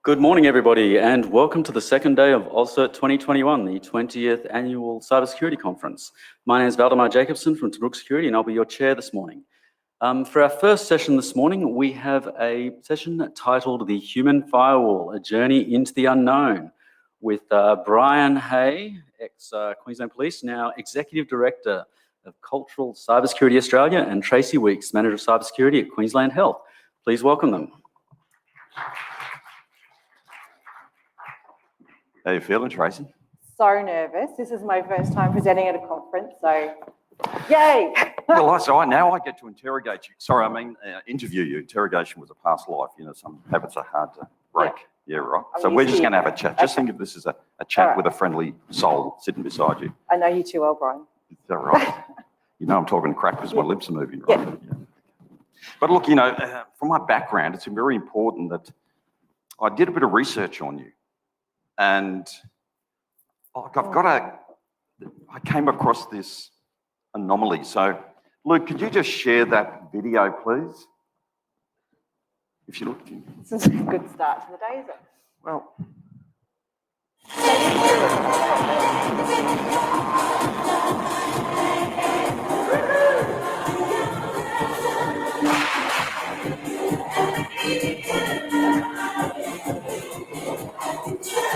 Good morning, everybody, and welcome to the second day of AusCERT 2021, the 20th Annual Cybersecurity Conference. My name is Valdemar Jacobson from Tabrook Security, and I'll be your chair this morning. For our first session this morning, we have a session titled The Human Firewall, A Journey into the Unknown, with Brian Hay, ex-Queensland Police, now Executive Director of Cultural Cybersecurity Australia, and Tracey Weeks, Manager of Cybersecurity at Queensland Health. Please welcome them. How are you feeling, Tracy? So nervous. This is my first time presenting at a conference, so yay! Well, now I get to interrogate you. Sorry, I mean interview you. Interrogation was a past life. You know, some habits are hard to break. Yeah, right. So we're just going to have a chat. Just think of this as a chat with a friendly soul sitting beside you. I know you too well, Brian. Is that right? You know I'm talking crap because my lips are moving, right? Yeah. But look, you know, from my background, it's very important that I did a bit of research on you. And I came across this anomaly. So, Luke, could you just share that video, please? If you look. This is a good start to the day, is it? Well.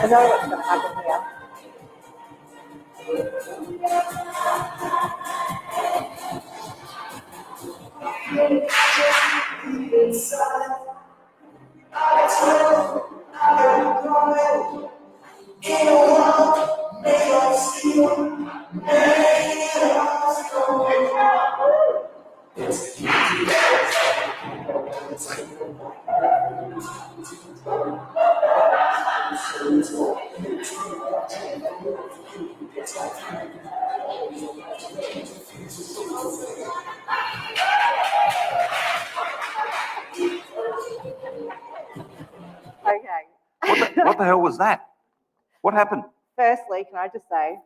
I know what's going to happen here. Okay. What the hell was that? What happened? Firstly, can I just say,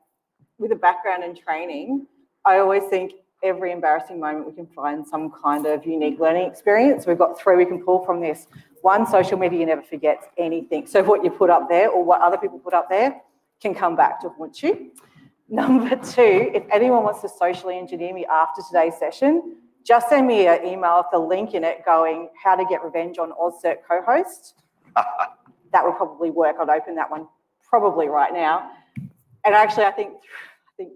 with a background in training, I always think every embarrassing moment we can find some kind of unique learning experience. We've got three we can pull from this. One, social media never forgets anything. So what you put up there or what other people put up there can come back to haunt you. Number two, if anyone wants to socially engineer me after today's session, just send me an email with the link in it going, how to get revenge on AusCERT co-host. That would probably work. I'd open that one probably right now. And actually, I think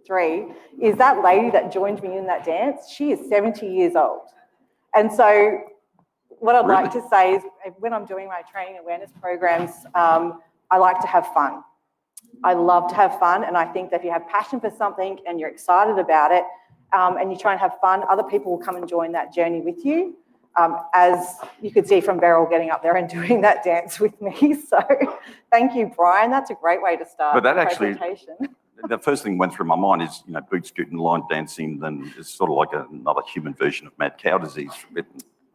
three is that lady that joined me in that dance. She is 70 years old. And so what I'd like to say is when I'm doing my training awareness programs, I like to have fun. I love to have fun. And I think that if you have passion for something and you're excited about it and you try and have fun, other people will come and join that journey with you. As you could see from Beryl getting up there and doing that dance with me. So thank you, Brian. That's a great way to start but that the actually, presentation. The first thing that went through my mind is, you know, boot scooting, line dancing, then it's sort of like another human version of mad cow disease. Oh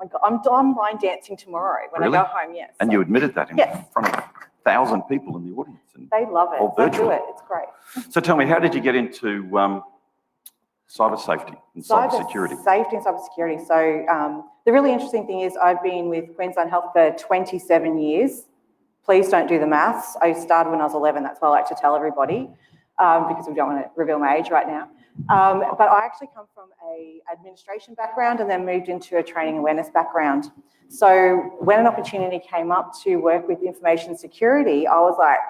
my God, I'm line dancing tomorrow when I go home, yes. And you admitted that in front of 1,000 people in the audience. And they love it. All They virtual. do it. It's great. So tell me, how did you get into cyber safety and cyber security? Safety and cybersecurity. So the really interesting thing is I've been with Queensland Health for 27 years. Please don't do the maths. I started when I was 11. That's what I like to tell everybody because we don't want to reveal my age right now. But I actually come from an administration background and then moved into a training awareness background. So when an opportunity came up to work with information security, I was like,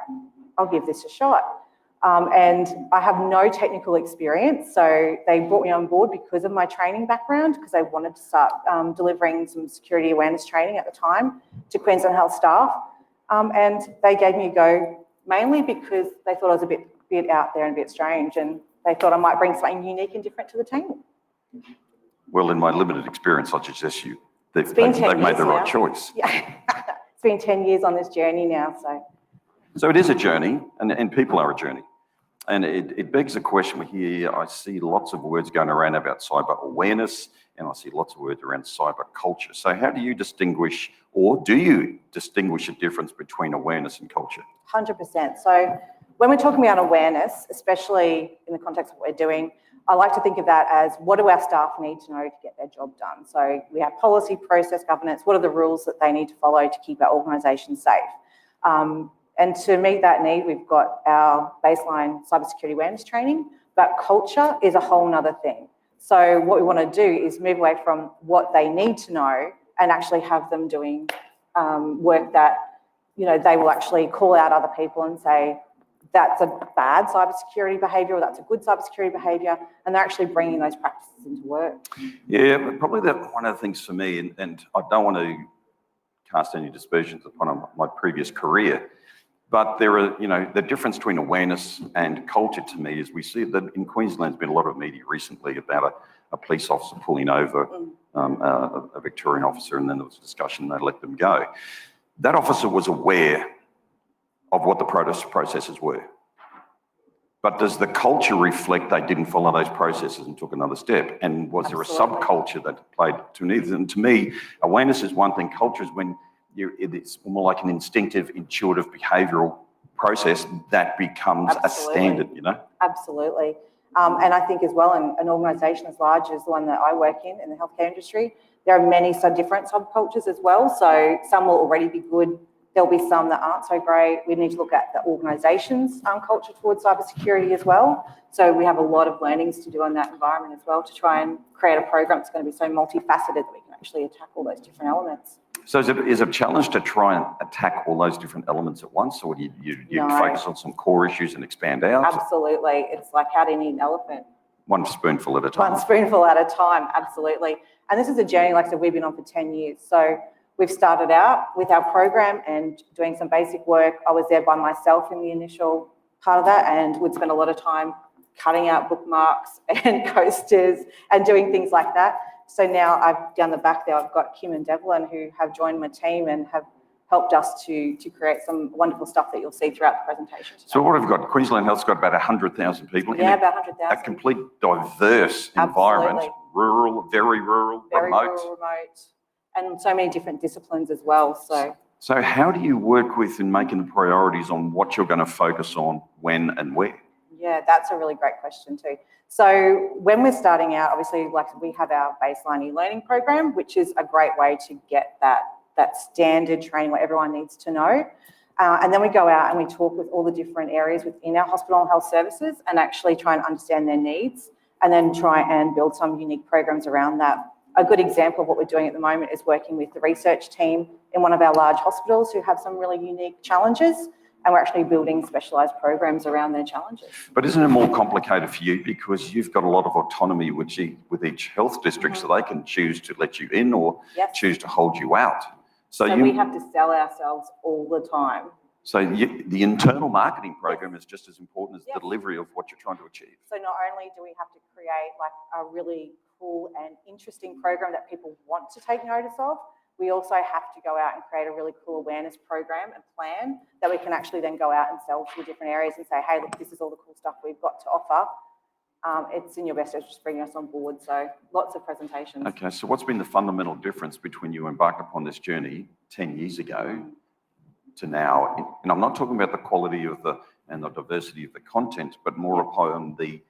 I'll give this a shot. And I have no technical experience, so they brought me on board because of my training background, because they wanted to start delivering some security awareness training at the time to Queensland Health staff. And they gave me a go, mainly because they thought I was a bit out there and a bit strange, and they thought I might bring something unique and different to the team. Well, in my limited experience, I suggest they've made the right choice. Yeah, it's been 10 years on this journey now, so. So it is a journey, and people are a journey. And it begs the question here. I see lots of words going around about cyber awareness, and I see lots of words around cyber culture. So how do you distinguish, or do you distinguish a difference between awareness and culture? 100%. So when we're talking about awareness, especially in the context of what we're doing, I like to think of that as what do our staff need to know to get their job done? So we have policy, process, governance. What are the rules that they need to follow to keep our organisation safe? And to meet that need, we've got our baseline cybersecurity awareness training, but culture is a whole nother thing. So what we want to do is move away from what they need to know and actually have them doing work that, they will actually call out other people and say, that's a bad cybersecurity behaviour or that's a good cybersecurity behaviour, and they're actually bringing those practices into work. Yeah, but probably one of the things for me, and I don't want to cast any dispersions upon my previous career, but there are, the difference between awareness and culture to me is we see that in Queensland, there's been a lot of media recently about a police officer pulling over a Victorian officer, and then there was a discussion, they let them go. That officer was aware of what the protest processes were. But does the culture reflect they didn't follow those processes and took another step? And was there a subculture that played to neither? And to me, awareness is one thing, culture is when it's more like an instinctive, intuitive behavioural process that becomes a standard, Absolutely. And I think as well, an organisation as large as the one that I work in the healthcare industry, there are many different subcultures as well. So some will already be good. There'll be some that aren't so great. We need to look at the organisation's culture towards cybersecurity as well. So we have a lot of learnings to do in that environment as well to try and create a program that's going to be so multifaceted that we can actually attack all those different elements. So is it a challenge to try and attack all those different elements at once, or do you focus on some core issues and expand out? Absolutely. It's like, how do you eat an elephant? One spoonful at a time. One spoonful at a time, absolutely. And this is a journey, like I said, we've been on for 10 years. So we've started out with our program and doing some basic work. I was there by myself in the initial part of that, and would spend a lot of time cutting out bookmarks and coasters and doing things like that. So now down the back there, I've got Kim and Devlin who have joined my team and have helped us to create some wonderful stuff that you'll see throughout the presentation today. So what have we got? Queensland Health's got about 100,000 people. Yeah, about 100,000. A complete diverse environment, rural, very remote. Rural, remote, and so many different disciplines as well. So how do you work with and making the priorities on what you're going to focus on, when and where? Yeah, that's a really great question too. So when we're starting out, obviously, we have our baseline e-learning program, which is a great way to get that standard training what everyone needs to know. And then we go out and we talk with all the different areas within our hospital and health services and actually try and understand their needs and then try and build some unique programs around that. A good example of what we're doing at the moment is working with the research team in one of our large hospitals who have some really unique challenges, and we're actually building specialised programs around their challenges. But isn't it more complicated for you because you've got a lot of autonomy with each health district, so they can choose to let you in or choose to hold you out? So we have to sell ourselves all the time. So the internal marketing program is just as important as the delivery of what you're trying to achieve. So not only do we have to create like a really cool and interesting program that people want to take notice of, we also have to go out and create a really cool awareness program and plan that we can actually then go out and sell to different areas and say, hey, look, this is all the cool stuff we've got to offer. It's in your best interest to bring us on board. So lots of presentations. Okay, so what's been the fundamental difference between you embarked upon this journey 10 years ago to now? And I'm not talking about the quality of and the diversity of the content, but more upon the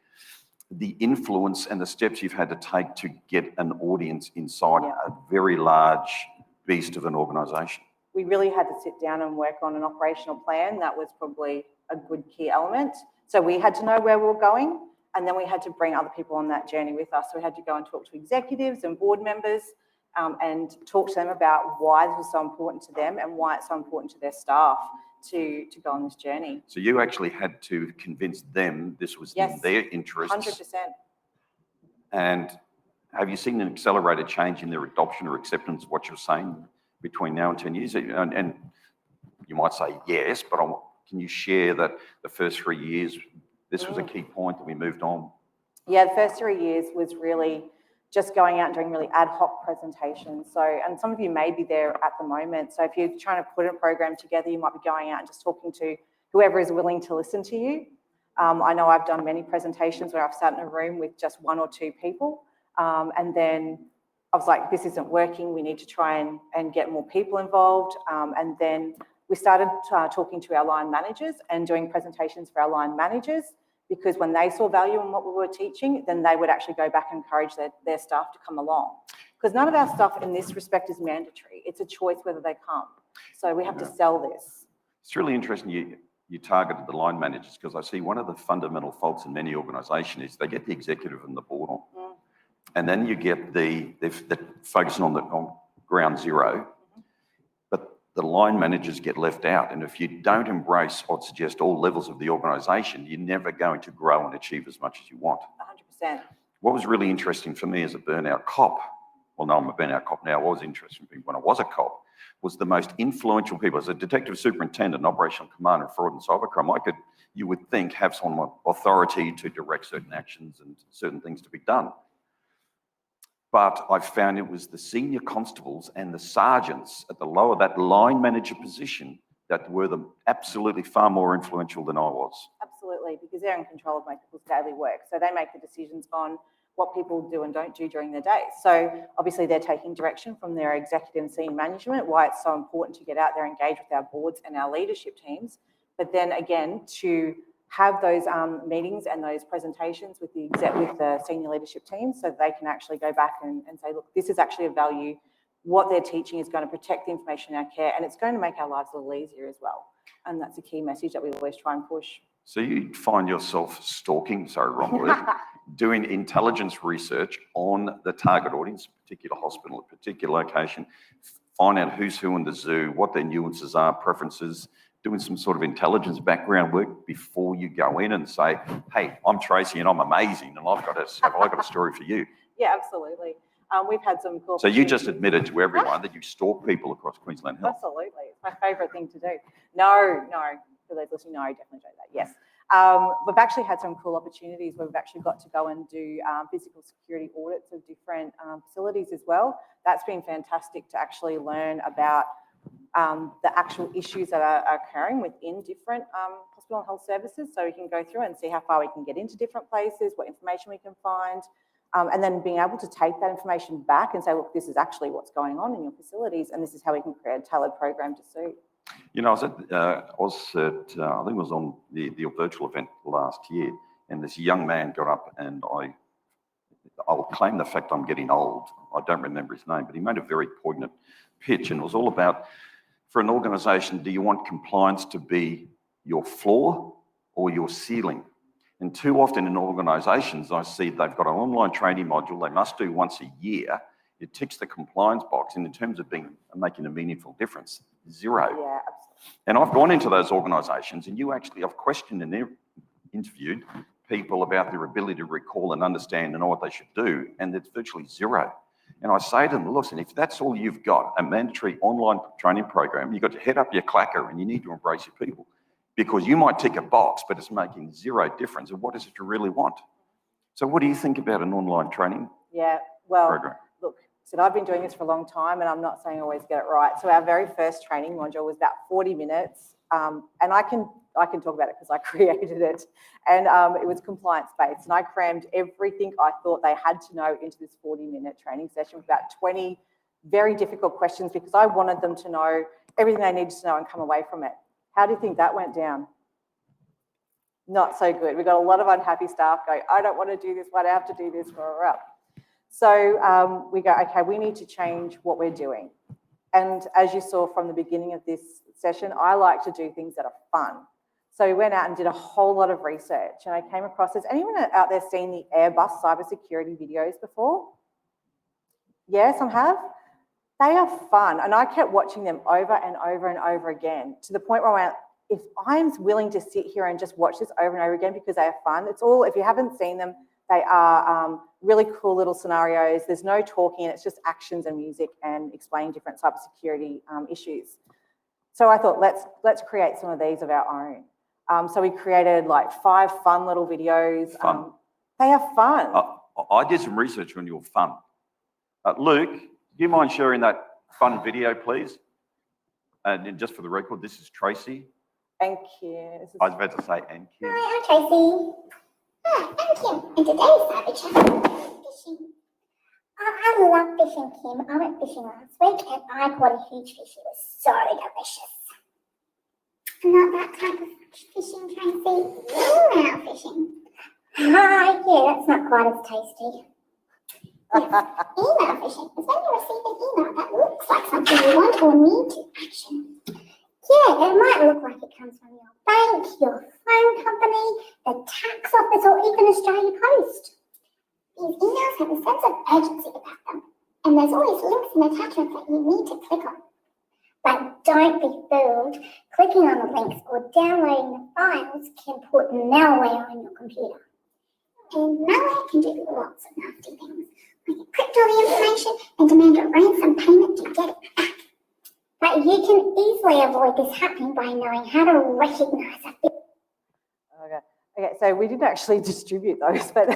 influence and the steps you've had to take to get an audience inside a very large beast of an organisation. We really had to sit down and work on an operational plan. That was probably a good key element. So we had to know where we were going, and then we had to bring other people on that journey with us. So we had to go and talk to executives and board members and talk to them about why this was so important to them and why it's so important to their staff to go on this journey. So you actually had to convince them this was in their interests. 100%. And have you seen an accelerated change in their adoption or acceptance of what you're saying between now and 10 years? And you might say yes, but can you share that the first 3 years, this was a key point that we moved on? Yeah, the first 3 years was really just going out and doing really ad hoc presentations. So, and some of you may be there at the moment. So if you're trying to put a program together, you might be going out and just talking to whoever is willing to listen to you. I know I've done many presentations where I've sat in a room with just 1 or 2 people. And then I was like, this isn't working. We need to try and get more people involved. And then we started talking to our line managers and doing presentations for our line managers, because when they saw value in what we were teaching, then they would actually go back and encourage their staff to come along. Because none of our stuff in this respect is mandatory. It's a choice whether they come. So we have to sell this. It's really interesting you targeted the line managers, because I see one of the fundamental faults in many organisations is they get the executive and the board on. And then you get they're focusing on ground zero, but the line managers get left out. And if you don't embrace or suggest all levels of the organisation, you're never going to grow and achieve as much as you want. 100%. What was really interesting for me as a burnout cop, well, no, I'm a burnout cop now, what was interesting for me when I was a cop, was the most influential people. As a detective superintendent, operational commander of fraud and cybercrime, you would think, have some authority to direct certain actions and certain things to be done. But I found it was the senior constables and the sergeants at the lower, that line manager position, that were absolutely far more influential than I was. Absolutely, because they're in control of most people's daily work. So they make the decisions on what people do and don't do during their day. So obviously they're taking direction from their executive and senior management, why it's so important to get out there, engage with our boards and our leadership teams. But then again, to have those meetings and those presentations with the senior leadership team, so they can actually go back and say, look, this is actually a value. What they're teaching is going to protect the information in our care, and it's going to make our lives a little easier as well. And that's a key message that we always try and push. So you find yourself stalking, sorry, wrong word, doing intelligence research on the target audience, a particular hospital, a particular location, find out who's who in the zoo, what their nuances are, preferences, doing some sort of intelligence background work before you go in and say, hey, I'm Tracy and I'm amazing and I've got a story for you. Yeah, absolutely. We've had some cool... So you just admitted to everyone that you stalk people across Queensland Health. Absolutely. It's my favourite thing to do. No. For those listening, no, I definitely don't do that. Yes. We've actually had some cool opportunities where we've actually got to go and do physical security audits of different facilities as well. That's been fantastic to actually learn about the actual issues that are occurring within different hospital and health services, so we can go through and see how far we can get into different places, what information we can find, and then being able to take that information back and say, look, this is actually what's going on in your facilities, and this is how we can create a tailored program to suit. You know, I was at AusCERT, I think it was on the virtual event last year, and this young man got up, and I'll claim the fact I'm getting old. I don't remember his name, but he made a very poignant pitch, and it was all about, for an organisation, do you want compliance to be your floor or your ceiling? And too often in organisations, I see they've got an online training module they must do once a year. It ticks the compliance box, and in terms of making a meaningful difference, zero. Yeah, absolutely. And I've gone into those organisations, and I've questioned and interviewed people about their ability to recall and understand and know what they should do, and it's virtually zero. And I say to them, listen, if that's all you've got, a mandatory online training program, you've got to head up your clacker and you need to embrace your people, because you might tick a box, but it's making zero difference. And what is it you really want? So what do you think about an online training program? Look, so I've been doing this for a long time, and I'm not saying I always get it right. So our very first training module was about 40 minutes, and I can talk about it because I created it, and it was compliance-based, and I crammed everything I thought they had to know into this 40-minute training session with about 20 very difficult questions, because I wanted them to know everything they needed to know and come away from it. How do you think that went down? Not so good. We got a lot of unhappy staff going, I don't want to do this, why do I have to do this? So we go, okay, we need to change what we're doing. And as you saw from the beginning of this session, I like to do things that are fun. So we went out and did a whole lot of research, and I came across, has anyone out there seen the Airbus cybersecurity videos before? Yeah, some have? They are fun, and I kept watching them over and over and over again, to the point where I went, if I'm willing to sit here and just watch this over and over again because they are fun, it's all, if you haven't seen them, they are really cool little scenarios. There's no talking, it's just actions and music and explaining different cybersecurity issues. So I thought, let's create some of these of our own. So we created like 5 fun little videos. They are fun. I did some research on your fun. Luke, do you mind sharing that fun video, please? And just for the record, this is Tracy. Thank you. I was about to say, and Kim. Hi, I'm Tracy. I'm Kim, and today's cyber chat fishing. I love fishing, Kim. I went fishing last week, and I caught a huge fish. It was so delicious. Not that type of fishing, Tracy. Email fishing. Yeah, that's not quite as tasty. Yes, email fishing is when you receive an email that looks like something you want or need to action. Yeah, it might look like it comes from your bank, your phone company, the tax office, or even Australia Post. These emails have a sense of urgency about them, and there's always links and attachments that you need to click on. But don't be fooled. Clicking on the links or downloading the files can put malware on your computer. And malware can do lots of nasty things, like encrypt all the information and demand a ransom payment to get it back. But you can easily avoid this happening by knowing how to recognize it. Okay, so we didn't actually distribute those, but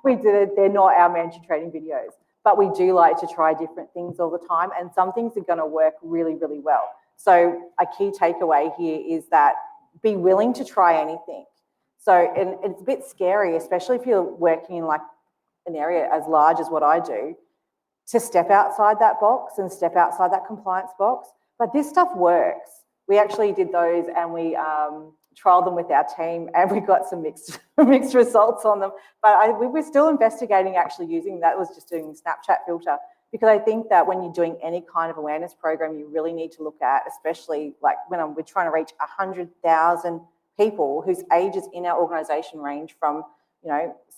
we did it. They're not our mandatory training videos, but we do like to try different things all the time, and some things are going to work really, really well. So a key takeaway here is that be willing to try anything. So, and it's a bit scary, especially if you're working in like an area as large as what I do, to step outside that box and step outside that compliance box. But this stuff works. We actually did those and we trialed them with our team and we got some mixed results on them. But we were still investigating actually using that. It was just doing Snapchat filter, because I think that when you're doing any kind of awareness program, you really need to look at, especially like when we're trying to reach 100,000 people whose ages in our organisation range from,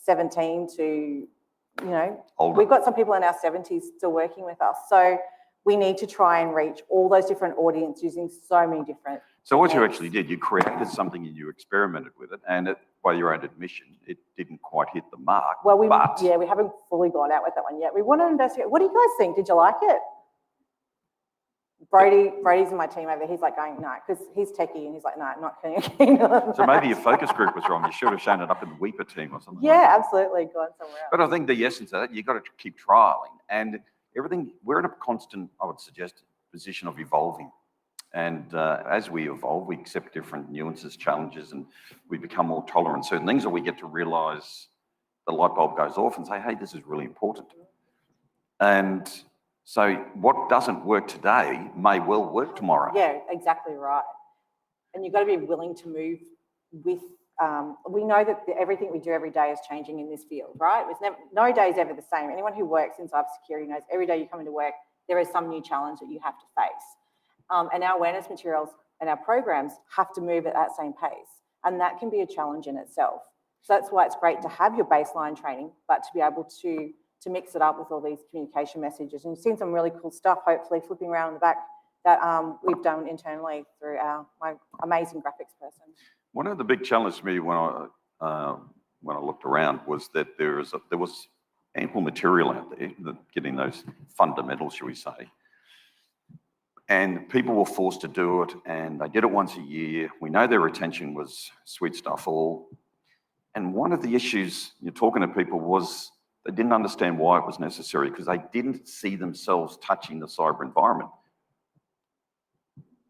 17 to, Older. We've got some people in our 70s still working with us. So we need to try and reach all those different audiences using so many different. So what you actually did, you created something and you experimented with it, and by your own admission, it didn't quite hit the mark. Well, we haven't fully gone out with that one yet. We want to investigate. What do you guys think? Did you like it? Brady's in my team over there. He's like going, no, because he's techie and he's like, no, I'm not keen on that. So maybe your focus group was wrong. You should have shown it up in the Weeper team or something. Yeah, absolutely. Gone somewhere else. But I think the essence of that, you've got to keep trialing, and everything. We're in a constant, I would suggest, position of evolving. And as we evolve, we accept different nuances, challenges, and we become more tolerant. Certain things, or we get to realise the light bulb goes off and say, hey, this is really important. And so what doesn't work today may well work tomorrow. Yeah, exactly right. And you've got to be willing to move with, we know that everything we do every day is changing in this field, right? No day is ever the same. Anyone who works in cybersecurity knows every day you come into work, there is some new challenge that you have to face. And our awareness materials and our programs have to move at that same pace. And that can be a challenge in itself. So that's why it's great to have your baseline training, but to be able to mix it up with all these communication messages. And you've seen some really cool stuff, hopefully flipping around in the back, that we've done internally through my amazing graphics person. One of the big challenges for me when I looked around was that there was ample material out there, getting those fundamentals, shall we say. And people were forced to do it, and they did it once a year. We know their retention was sweet stuff all. And one of the issues you're talking to people was they didn't understand why it was necessary, because they didn't see themselves touching the cyber environment.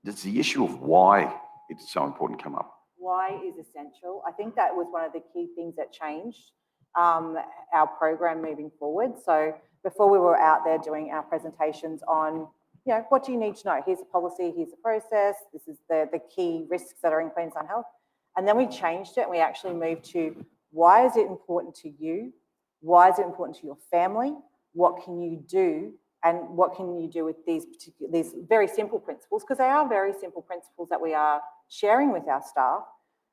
Does the issue of why it's so important come up? Why is essential. I think that was one of the key things that changed our program moving forward. So before we were out there doing our presentations on, what do you need to know? Here's a policy, here's a process, this is the key risks that are in Queensland Health. And then we changed it and we actually moved to, why is it important to you? Why is it important to your family? What can you do? And what can you do with these very simple principles? Because they are very simple principles that we are sharing with our staff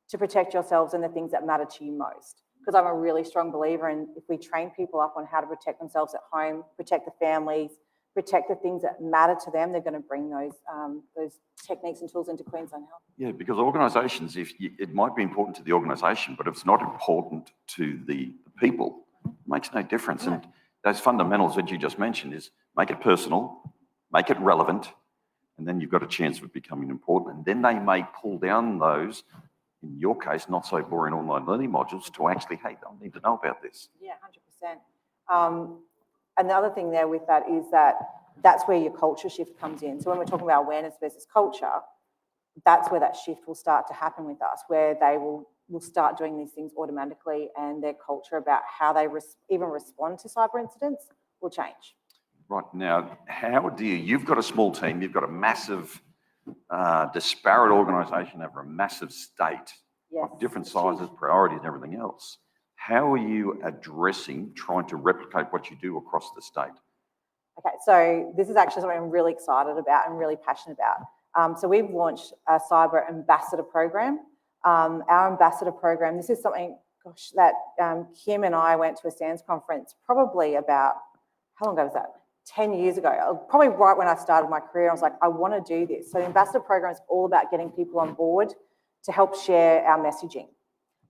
to protect yourselves and the things that matter to you most. Because I'm a really strong believer in, if we train people up on how to protect themselves at home, protect the families, protect the things that matter to them, they're going to bring those techniques and tools into Queensland Health. Yeah, because organisations, it might be important to the organisation, but if it's not important to the people, it makes no difference. And those fundamentals that you just mentioned is make it personal, make it relevant, and then you've got a chance of it becoming important. And then they may pull down those, in your case, not so boring online learning modules to actually, hey, they'll need to know about this. Yeah, 100%. And the other thing there with that is that's where your culture shift comes in. So when we're talking about awareness versus culture, that's where that shift will start to happen with us, where they will start doing these things automatically, and their culture about how they even respond to cyber incidents will change. Right, now, you've got a small team, you've got a massive disparate organisation over a massive state, yes, of different sizes, priorities and everything else. How are you trying to replicate what you do across the state? Okay, so this is actually something I'm really excited about and really passionate about. So we've launched a cyber ambassador program. Our ambassador program, this is something, gosh, that Kim and I went to a SANS conference probably about, how long ago was that? 10 years ago, probably right when I started my career. I was like, I want to do this. So the ambassador program is all about getting people on board to help share our messaging.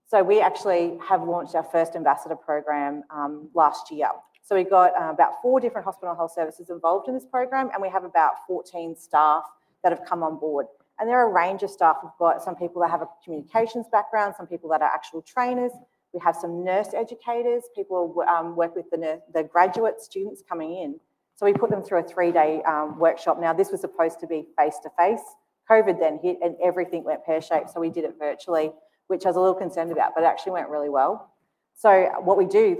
So we actually have launched our first ambassador program last year. So we got about 4 different hospital and health services involved in this program, and we have about 14 staff that have come on board. And there are a range of staff. We've got some people that have a communications background, some people that are actual trainers. We have some nurse educators, people who work with the graduate students coming in. So we put them through a 3-day workshop. Now, this was supposed to be face-to-face. COVID then hit and everything went pear-shaped, so we did it virtually, which I was a little concerned about, but it actually went really well. So what we do,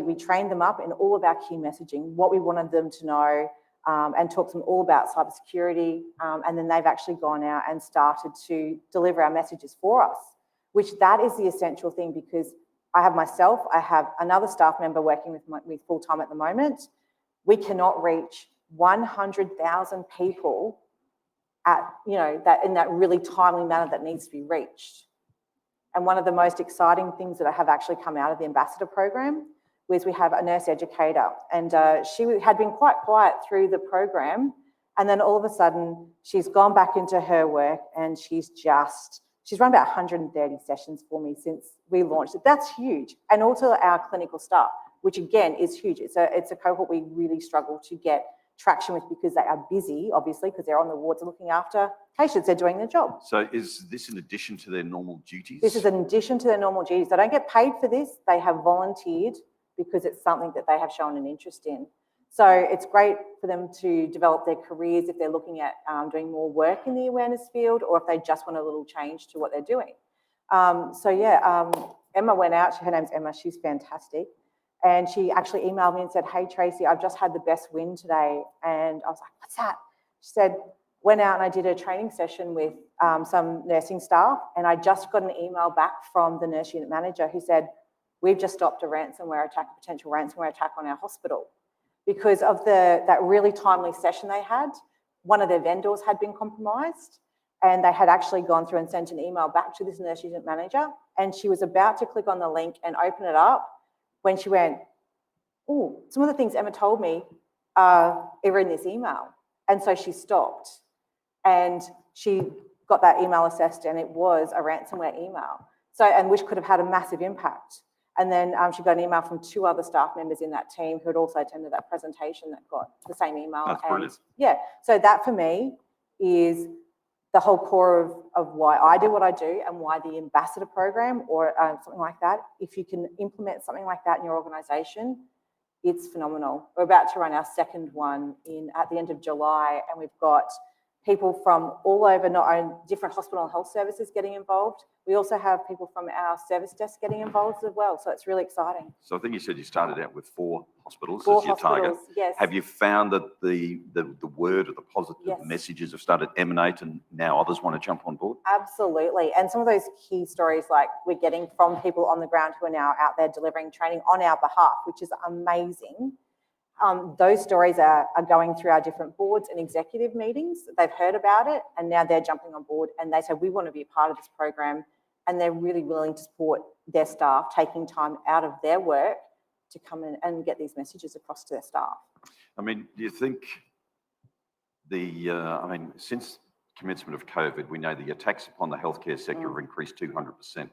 we trained them up in all of our key messaging, what we wanted them to know, and talk to them all about cybersecurity, and then they've actually gone out and started to deliver our messages for us, which that is the essential thing, because I have another staff member working with full-time at the moment. We cannot reach 100,000 people in that really timely manner that needs to be reached. And one of the most exciting things that have actually come out of the ambassador program was we have a nurse educator, and she had been quite quiet through the program, and then all of a sudden she's gone back into her work, and she's run about 130 sessions for me since we launched it. That's huge. And also our clinical staff, which again is huge. It's a cohort we really struggle to get traction with because they are busy, obviously, because they're on the wards looking after patients. They're doing their job. So is this in addition to their normal duties? This is in addition to their normal duties. They don't get paid for this. They have volunteered because it's something that they have shown an interest in. So it's great for them to develop their careers if they're looking at doing more work in the awareness field, or if they just want a little change to what they're doing. Emma went out. Her name's Emma. She's fantastic. And she actually emailed me and said, hey, Tracy, I've just had the best win today. And I was like, what's that? She said, went out and I did a training session with some nursing staff, and I just got an email back from the nurse unit manager who said, we've just stopped a potential ransomware attack on our hospital. Because of that really timely session they had, one of their vendors had been compromised, and they had actually gone through and sent an email back to this nurse unit manager, and she was about to click on the link and open it up when she went, oh, some of the things Emma told me are in this email. And so she stopped, and she got that email assessed, and it was a ransomware email. So, and which could have had a massive impact. And then she got an email from 2 other staff members in that team who had also attended that presentation that got the same email. That's brilliant. Yeah, so that for me is the whole core of why I do what I do, and why the ambassador program or something like that, if you can implement something like that in your organisation, it's phenomenal. We're about to run our second one at the end of July, and we've got people from all over, not only different hospital and health services getting involved. We also have people from our service desk getting involved as well. So it's really exciting. So I think you said you started out with 4 hospitals 4 as your target. Yes. Have you found that the word or the positive messages have started to emanate, and now others want to jump on board? Absolutely. And some of those key stories like we're getting from people on the ground who are now out there delivering training on our behalf, which is amazing. Those stories are going through our different boards and executive meetings. They've heard about it, and now they're jumping on board, and they say, we want to be a part of this program, and they're really willing to support their staff, taking time out of their work to come in and get these messages across to their staff. I mean, do you think since commencement of COVID, we know the attacks upon the healthcare sector have increased 200%.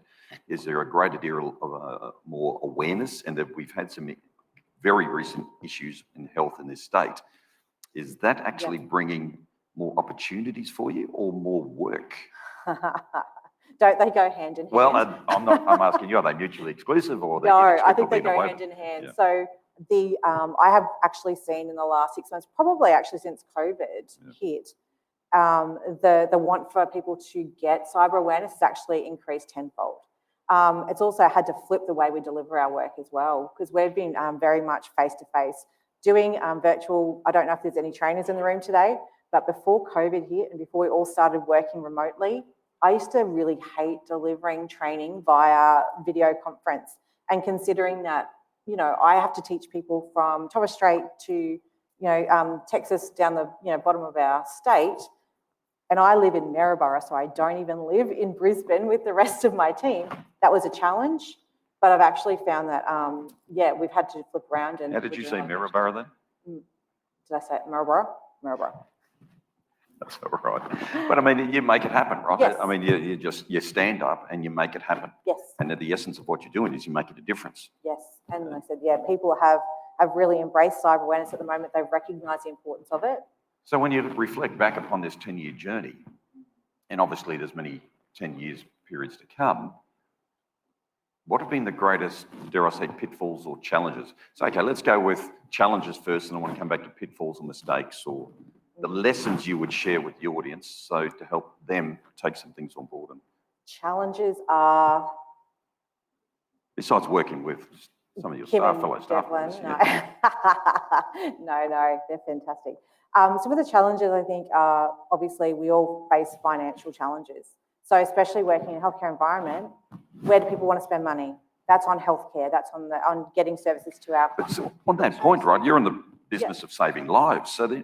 Is there a greater deal of more awareness, and that we've had some very recent issues in health in this state? Is that actually bringing more opportunities for you or more work? Don't they go hand in hand? Well, I'm asking you, are they mutually exclusive, or No, I think they go hand in hand. Yeah. So I have actually seen in the last 6 months, probably actually since COVID hit, the want for people to get cyber awareness has actually increased tenfold. It's also had to flip the way we deliver our work as well, because we've been very much face-to-face, doing virtual. I don't know if there's any trainers in the room today, but before COVID hit and before we all started working remotely, I used to really hate delivering training via video conference. And considering that, I have to teach people from Torres Strait to, Texas down the, bottom of our state, And I live in Maryborough, so I don't even live in Brisbane with the rest of my team. That was a challenge, but I've actually found that, yeah, we've had to flip around. And How did you say Maryborough then? Did I say it? Maryborough? Maryborough. That's all right. But I mean, you make it happen, right? Yes. I mean, you stand up and you make it happen. Yes. And the essence of what you're doing is you're making a difference. Yes, and like I said, yeah, people have really embraced cyber awareness at the moment. They've recognised the importance of it. So when you reflect back upon this 10-year journey, and obviously there's many 10 years periods to come, what have been the greatest, dare I say, pitfalls or challenges? So, okay, let's go with challenges first, and I want to come back to pitfalls and mistakes, or the lessons you would share with the audience, so to help them take some things on board. And Challenges are... besides working with some of your Kim and fellow staff Devlin, members. no. Yeah. no, they're fantastic. Some of the challenges, I think, are obviously we all face financial challenges. So especially working in a healthcare environment, where do people want to spend money? That's on healthcare. That's on getting services to our... But so on that point, right, you're in the business of saving lives. So that,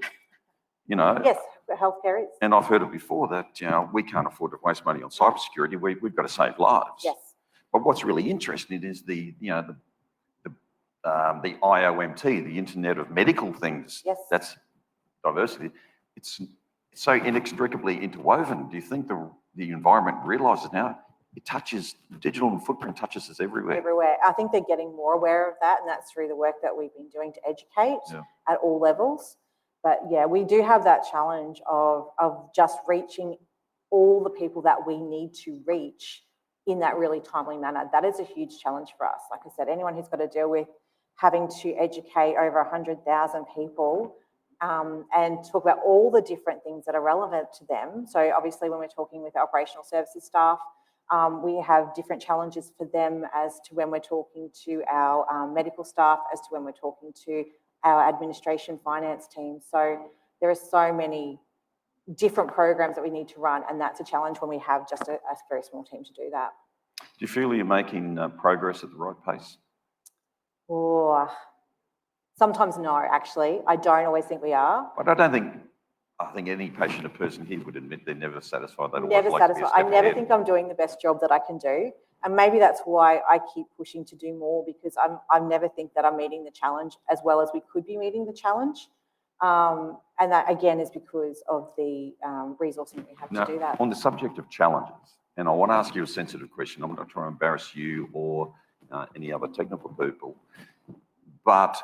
you know... Yes, healthcare is. And I've heard it before that, you know, we can't afford to waste money on cybersecurity. We've got to save lives. Yes. But what's really interesting is the IOMT, the Internet of Medical Things. Yes. That's diversity. It's so inextricably interwoven. Do you think the environment realises now it touches, the digital footprint touches us everywhere? Everywhere. I think they're getting more aware of that, and that's through the work that we've been doing to educate at all levels. But yeah, we do have that challenge of just reaching all the people that we need to reach in that really timely manner. That is a huge challenge for us. Like I said, anyone who's got to deal with having to educate over 100,000 people and talk about all the different things that are relevant to them. So obviously when we're talking with operational services staff, we have different challenges for them as to when we're talking to our medical staff, as to when we're talking to our administration finance team. So there are so many different programs that we need to run, and that's a challenge when we have just a very small team to do that. Do you feel you're making progress at the right pace? Oh, sometimes no, actually. I don't always think we are. But I think any patient or person here would admit they're never satisfied. They'd Never always like satisfied. to be a I step never ahead. think I'm doing the best job that I can do. And maybe that's why I keep pushing to do more, because I never think that I'm meeting the challenge as well as we could be meeting the challenge. And that, again, is because of the resourcing that we have to do that. On the subject of challenges, and I want to ask you a sensitive question. I'm not trying to embarrass you or any other technical people, but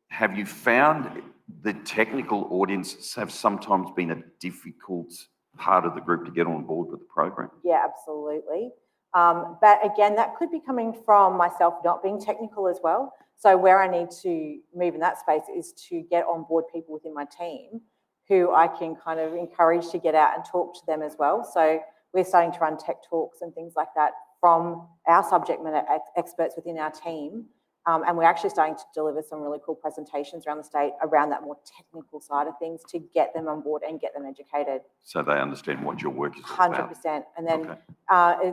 have you found the technical audience have sometimes been a difficult part of the group to get on board with the program? Yeah, absolutely. But again, that could be coming from myself not being technical as well. So where I need to move in that space is to get on board people within my team who I can kind of encourage to get out and talk to them as well. So we're starting to run tech talks and things like that from our subject matter experts within our team. And we're actually starting to deliver some really cool presentations around the state around that more technical side of things to get them on board and get them educated. So they understand what your work is all about. 100%. And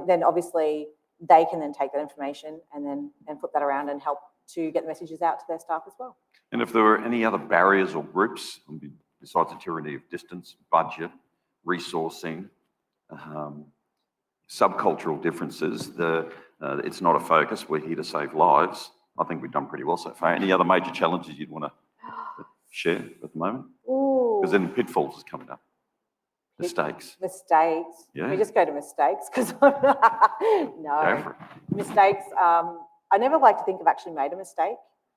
then obviously they can then take that information and flip that around and help to get the messages out to their staff as well. And if there were any other barriers or groups, besides the tyranny of distance, budget, resourcing, subcultural differences, it's not a focus. We're here to save lives. I think we've done pretty well so far. Any other major challenges you'd want to share at the moment? Because then pitfalls is coming up. Mistakes. Mistakes. Yeah. Can we just go to mistakes? Because Go no. for it. Mistakes. I never like to think I've actually made a mistake.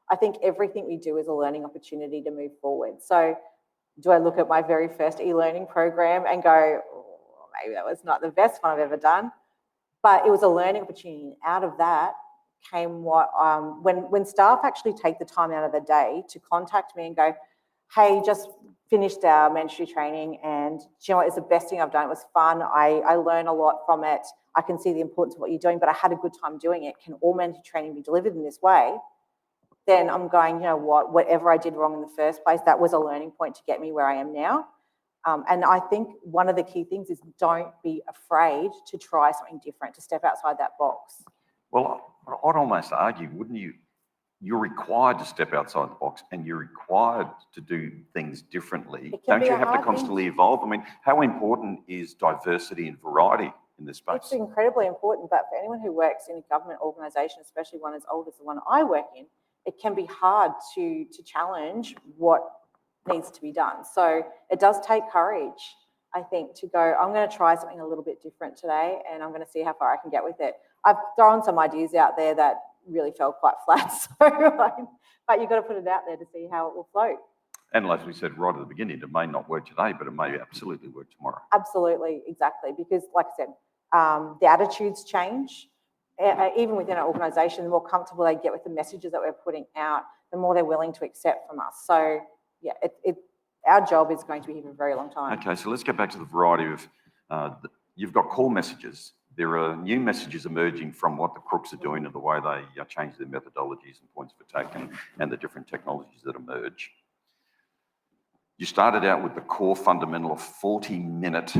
I think everything we do is a learning opportunity to move forward. So do I look at my very first e-learning program and go, oh, maybe that was not the best one I've ever done? But it was a learning opportunity. And out of that came what, when staff actually take the time out of the day to contact me and go, hey, just finished our mandatory training and do you know what, it's the best thing I've done. It was fun. I learned a lot from it. I can see the importance of what you're doing, but I had a good time doing it. Can all mandatory training be delivered in this way? Then I'm going, you know what, whatever I did wrong in the first place, that was a learning point to get me where I am now. And I think one of the key things is don't be afraid to try something different, to step outside that box. Well, I'd almost argue, wouldn't you, you're required to step outside the box and you're required to do things differently. It can Don't be you a have to hard thing. constantly evolve? I mean, how important is diversity and variety in this space? It's incredibly important, but for anyone who works in a government organisation, especially one as old as the one I work in, it can be hard to challenge what needs to be done. So it does take courage, I think, to go, I'm going to try something a little bit different today and I'm going to see how far I can get with it. I've thrown some ideas out there that really fell quite flat, so but you've got to put it out there to see how it will float. And as we said right at the beginning, it may not work today, but it may absolutely work tomorrow. Absolutely, exactly, because like I said, the attitudes change. Even within our organisation, the more comfortable they get with the messages that we're putting out, the more they're willing to accept from us. So yeah, our job is going to be here for a very long time. Okay, so let's get back to the variety of, you've got core messages. There are new messages emerging from what the crooks are doing and the way they change their methodologies and points of attack and the different technologies that emerge. You started out with the core fundamental of 40-minute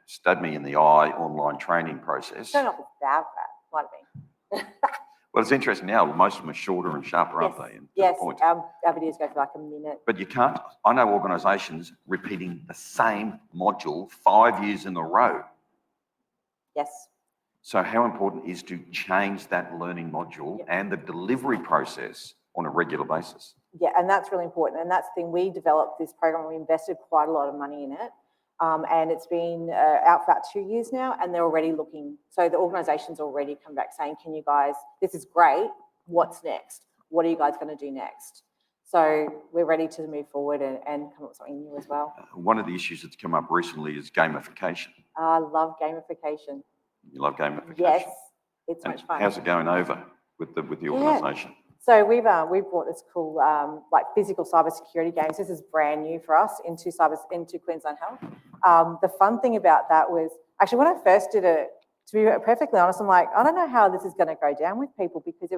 stab me in the eye online training process. Don't know if it's about that, might have been. Well, it's interesting now, most of them are shorter and sharper, aren't they? Yes, our videos go for like a minute. But you can't, I know organisations repeating the same module 5 years in a row. Yes. So how important is to change that learning module and the delivery process on a regular basis? Yeah, and that's really important. And that's the thing, we developed this program, we invested quite a lot of money in it. And it's been out for about 2 years now, and they're already looking. So the organisation's already come back saying, can you guys, this is great, what's next? What are you guys going to do next? So we're ready to move forward and come up with something new as well. One of the issues that's come up recently is gamification. I love gamification. You love gamification? Yes, it's much fun. How's it going over with the organisation? So we've brought this cool like physical cybersecurity games. This is brand new for us into Queensland Health. The fun thing about that was actually when I first did it, to be perfectly honest, I'm like, I don't know how this is going to go down with people because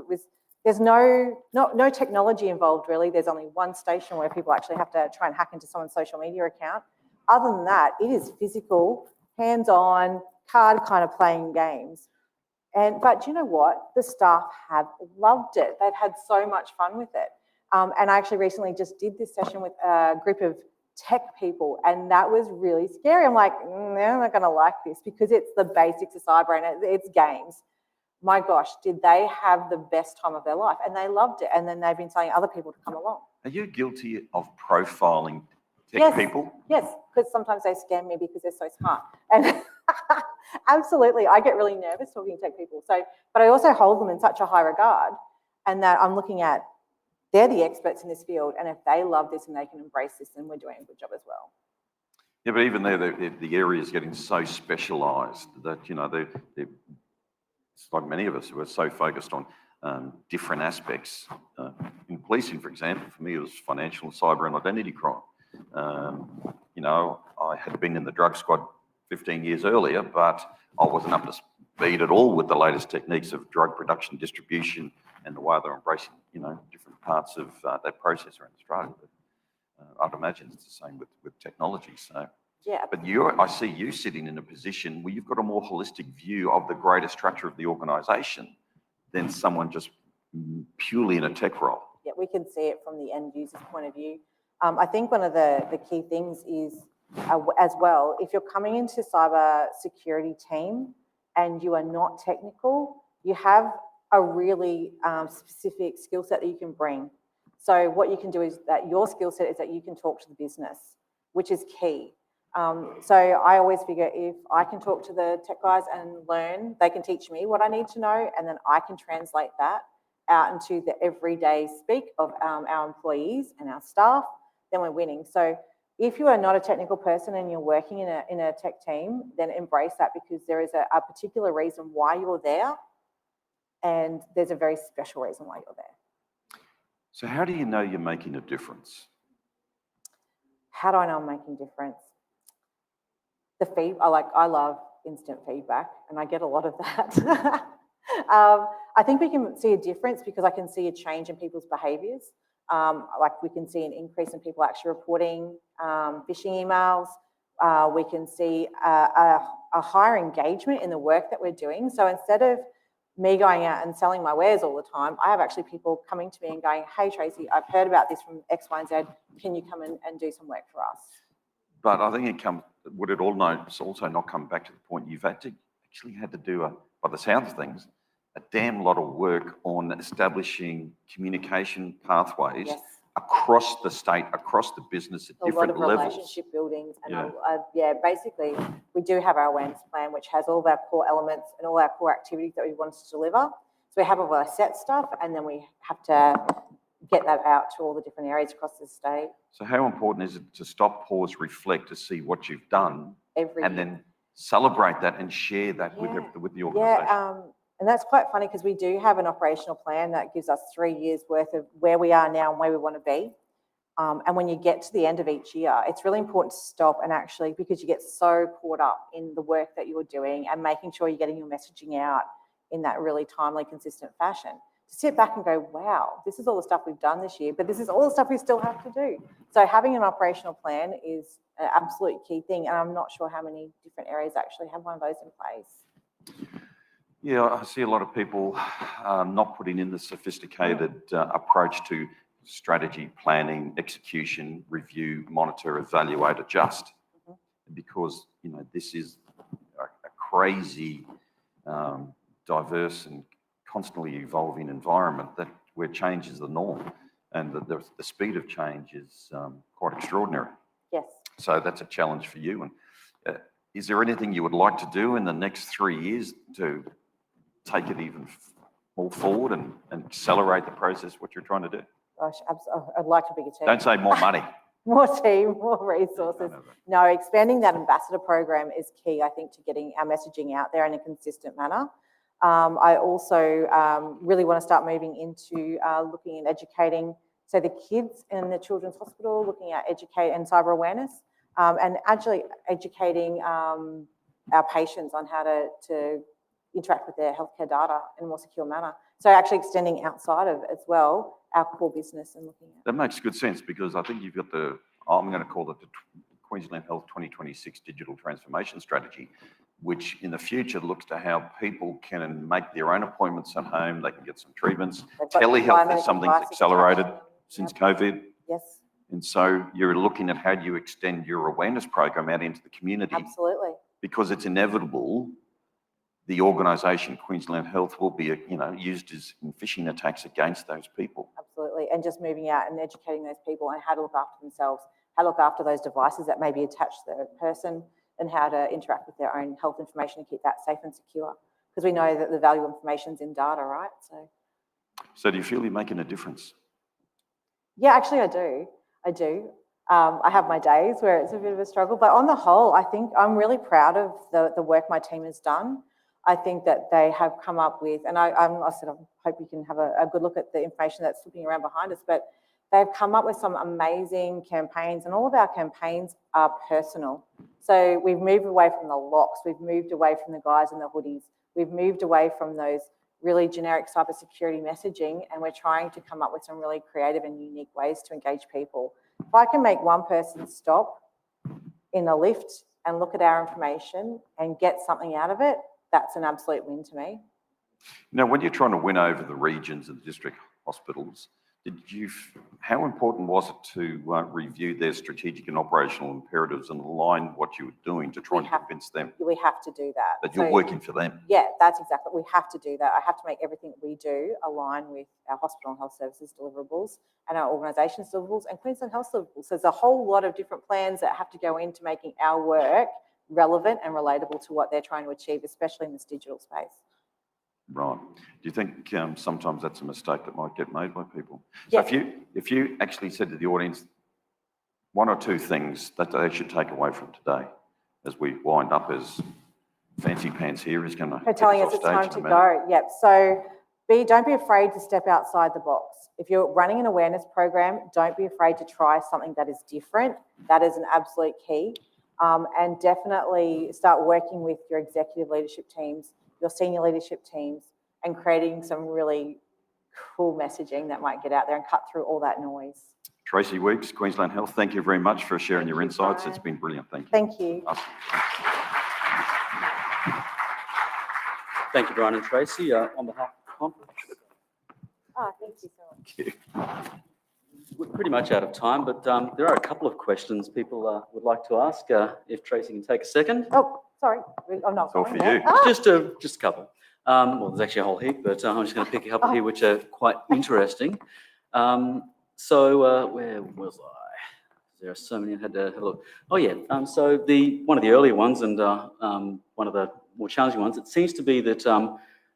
there's no technology involved really. There's only one station where people actually have to try and hack into someone's social media account. Other than that, it is physical, hands-on, card kind of playing games. But you know what? The staff have loved it. They've had so much fun with it. And I actually recently just did this session with a group of tech people, and that was really scary. I'm like, they're not going to like this because it's the basics of cyber and it's games. My gosh, did they have the best time of their life? And they loved it. And then they've been telling other people to come along. Are you guilty of profiling tech people? Yes, because sometimes they scam me because they're so smart. And absolutely, I get really nervous talking to tech people. So, but I also hold them in such a high regard, and that I'm looking at, they're the experts in this field, and if they love this and they can embrace this, then we're doing a good job as well. Yeah, but even there, the area is getting so specialised that, it's like many of us who are so focused on different aspects. In policing, for example, for me, it was financial, cyber and identity crime. I had been in the drug squad 15 years earlier, but I wasn't up to speed at all with the latest techniques of drug production, distribution, and the way they're embracing, different parts of that process around Australia. But I'd imagine it's the same with technology. So, yeah. But I see you sitting in a position where you've got a more holistic view of the greater structure of the organisation than someone just purely in a tech role. Yeah, we can see it from the end user's point of view. I think one of the key things is, as well, if you're coming into cyber security team and you are not technical, you have a really specific skill set that you can bring. So what you can do is that your skill set is that you can talk to the business, which is key. So I always figure if I can talk to the tech guys and learn, they can teach me what I need to know, and then I can translate that out into the everyday speak of our employees and our staff, then we're winning. So if you are not a technical person and you're working in a tech team, then embrace that because there is a particular reason why you're there, and there's a very special reason why you're there. So how do you know you're making a difference? How do I know I'm making a difference? I love instant feedback, and I get a lot of that. I think we can see a difference because I can see a change in people's behaviours. Like we can see an increase in people actually reporting phishing emails. We can see a higher engagement in the work that we're doing. So instead of me going out and selling my wares all the time, I have actually people coming to me and going, hey, Tracy, I've heard about this from X, Y, and Z. Can you come and do some work for us? But I think would it also not come back to the point you've actually had to do, by the sounds of things, a damn lot of work on establishing communication pathways across the state, across the business at different levels. A lot of relationship buildings. And basically, we do have our awareness plan, which has all of our core elements and all our core activities that we want to deliver. So we have all our set stuff, and then we have to get that out to all the different areas across the state. So how important is it to stop, pause, reflect, to see what you've done, and then celebrate that and share that with the organisation? Yeah, and that's quite funny because we do have an operational plan that gives us 3 years worth of where we are now and where we want to be. And when you get to the end of each year, it's really important to stop and actually, because you get so caught up in the work that you're doing and making sure you're getting your messaging out in that really timely, consistent fashion, to sit back and go, wow, this is all the stuff we've done this year, but this is all the stuff we still have to do. So having an operational plan is an absolute key thing. And I'm not sure how many different areas actually have one of those in place. Yeah, I see a lot of people not putting in the sophisticated approach to strategy, planning, execution, review, monitor, evaluate, adjust. Because, this is a crazy, diverse and constantly evolving environment where change is the norm, and the speed of change is quite extraordinary. Yes. So that's a challenge for you. And is there anything you would like to do in the next 3 years to take it even more forward and accelerate the process, what you're trying to do? Gosh, I'd like a bigger team. Don't say more money. More team, more resources. No, expanding that ambassador program is key, I think, to getting our messaging out there in a consistent manner. I also really want to start moving into looking and educating, so the kids in the Children's Hospital, looking at educate and cyber awareness, and actually educating our patients on how to interact with their healthcare data in a more secure manner. So actually extending outside of as well our core business and looking at. That makes good sense, because I think you've got I'm going to call it the Queensland Health 2026 Digital Transformation Strategy, which in the future looks to how people can make their own appointments at home, they can get some treatments. Telehealth is something that's accelerated since COVID. Yes. And so you're looking at how do you extend your awareness program out into the community. Absolutely. Because it's inevitable the organisation, Queensland Health, will be used as in phishing attacks against those people. Absolutely. And just moving out and educating those people on how to look after themselves, how to look after those devices that may be attached to the person, and how to interact with their own health information and keep that safe and secure. Because we know that the value of information is in data, right? So do you feel you're making a difference? Yeah, actually I do. I have my days where it's a bit of a struggle, but on the whole, I think I'm really proud of the work my team has done. I think that they have come up with, and I hope you can have a good look at the information that's slipping around behind us, but they've come up with some amazing campaigns, and all of our campaigns are personal. So we've moved away from the locks, we've moved away from the guys in the hoodies, we've moved away from those really generic cybersecurity messaging, and we're trying to come up with some really creative and unique ways to engage people. If I can make one person stop in a lift and look at our information and get something out of it, that's an absolute win to me. Now, when you're trying to win over the regions and the district hospitals, how important was it to review their strategic and operational imperatives and align what you were doing to try and convince them? We have to do that. That you're working for them. Yeah, that's exactly. We have to do that. I have to make everything we do align with our hospital and health services deliverables and our organisation's deliverables and Queensland Health deliverables. So there's a whole lot of different plans that have to go into making our work relevant and relatable to what they're trying to achieve, especially in this digital space. Right. Do you think sometimes that's a mistake that might get made by people? Yeah. So if you actually said to the audience one or two things that they should take away from today, as we wind up, as Fancy Pants here is going to They're telling us it's time to go. Yep. So don't be afraid to step outside the box. If you're running an awareness program, don't be afraid to try something that is different. That is an absolute key. And definitely start working with your executive leadership teams, your senior leadership teams, and creating some really cool messaging that might get out there and cut through all that noise. Tracey Weeks, Queensland Health, thank you very much for sharing your insights. Brian. It's been brilliant. Thank you. Awesome. Thank you. Thank you. It's been brilliant. Thank you. Thank you. Thank you, Brian and Tracy. On behalf of the conference, Oh, thank you so much. we're pretty much out of time, but there are a couple of questions people would like to ask. If Tracy can take a second. Oh, sorry. I'm not It's all going for there. you. Ah, Just a couple. Well, there's actually a whole heap, but I'm just going to pick a couple here which are quite interesting. Where was I? There are so many I had to have a look. Oh yeah, so one of the earlier ones and one of the more challenging ones, it seems to be that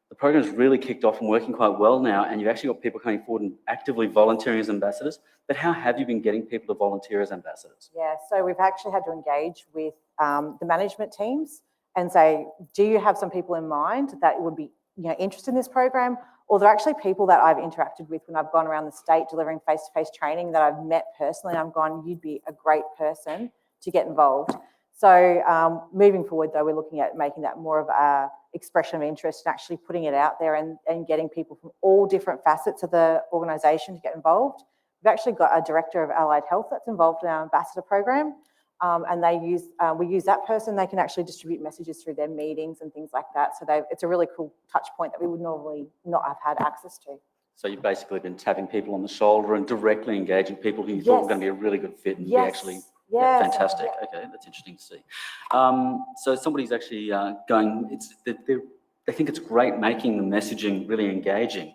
the program's really kicked off and working quite well now, and you've actually got people coming forward and actively volunteering as ambassadors. But how have you been getting people to volunteer as ambassadors? Yeah, so we've actually had to engage with the management teams and say, do you have some people in mind that would be interested in this program? Or they're actually people that I've interacted with when I've gone around the state delivering face-to-face training that I've met personally. I'm gone, you'd be a great person to get involved. So moving forward, though, we're looking at making that more of a expression of interest and actually putting it out there and getting people from all different facets of the organisation to get involved. We've actually got a director of allied health that's involved in our ambassador program, and we use that person. They can actually distribute messages through their meetings and things like that. So it's a really cool touch point that we would normally not have had access to. So you've basically been tapping people on the shoulder and directly engaging people who you thought were going to be a really good fit and be actually fantastic. Okay, that's interesting to see. So somebody's actually they think it's great making the messaging really engaging.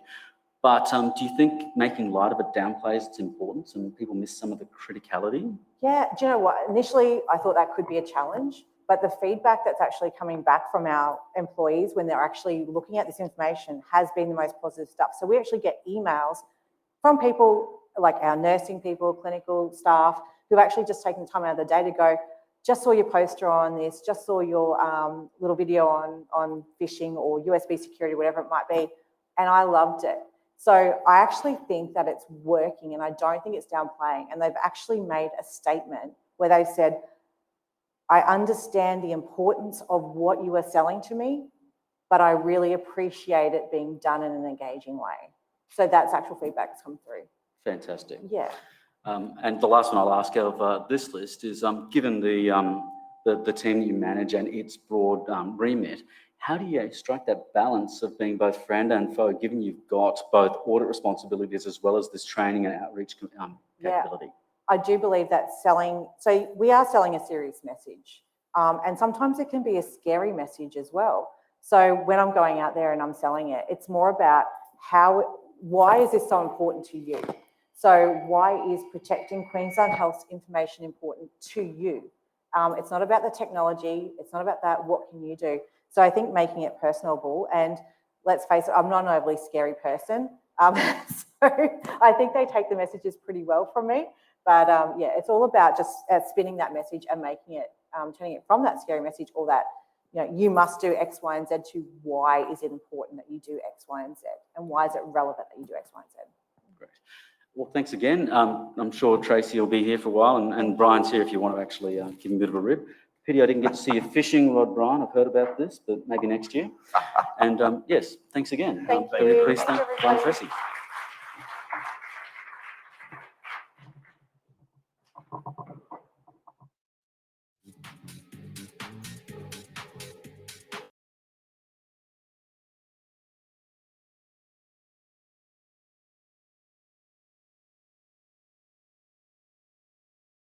But do you think making light of it downplays its importance and people miss some of the criticality? Yeah, do you know what? Initially, I thought that could be a challenge, but the feedback that's actually coming back from our employees when they're actually looking at this information has been the most positive stuff. So we actually get emails from people like our nursing people, clinical staff, who've actually just taken the time out of the day to go, just saw your poster on this, just saw your little video on phishing or USB security, whatever it might be, and I loved it. So I actually think that it's working and I don't think it's downplaying. And they've actually made a statement where they said, I understand the importance of what you are selling to me, but I really appreciate it being done in an engaging way. So that's actual feedback that's come through. Fantastic. Yeah. And the last one I'll ask out of this list is, given the team that you manage and its broad remit, how do you strike that balance of being both friend and foe, given you've got both audit responsibilities as well as this training and outreach capability? I do believe that so we are selling a serious message, and sometimes it can be a scary message as well. So when I'm going out there and I'm selling it, it's more about why is this so important to you? So why is protecting Queensland Health's information important to you? It's not about the technology. It's not about that. What can you do? So I think making it personable, and let's face it, I'm not an overly scary person. So I think they take the messages pretty well from me. But yeah, it's all about just spinning that message and making it, turning it from that scary message or that, you must do X, Y, and Z to why is it important that you do X, Y, and Z? And why is it relevant that you do X, Y, and Z? Great. Well, thanks again. I'm sure Tracy will be here for a while, and Brian's here if you want to actually give him a bit of a rib. Pity I didn't get to see your fishing rod, Brian. I've heard about this, but maybe next year. And yes, thanks again. Thank you. Please thank Brian and Tracy.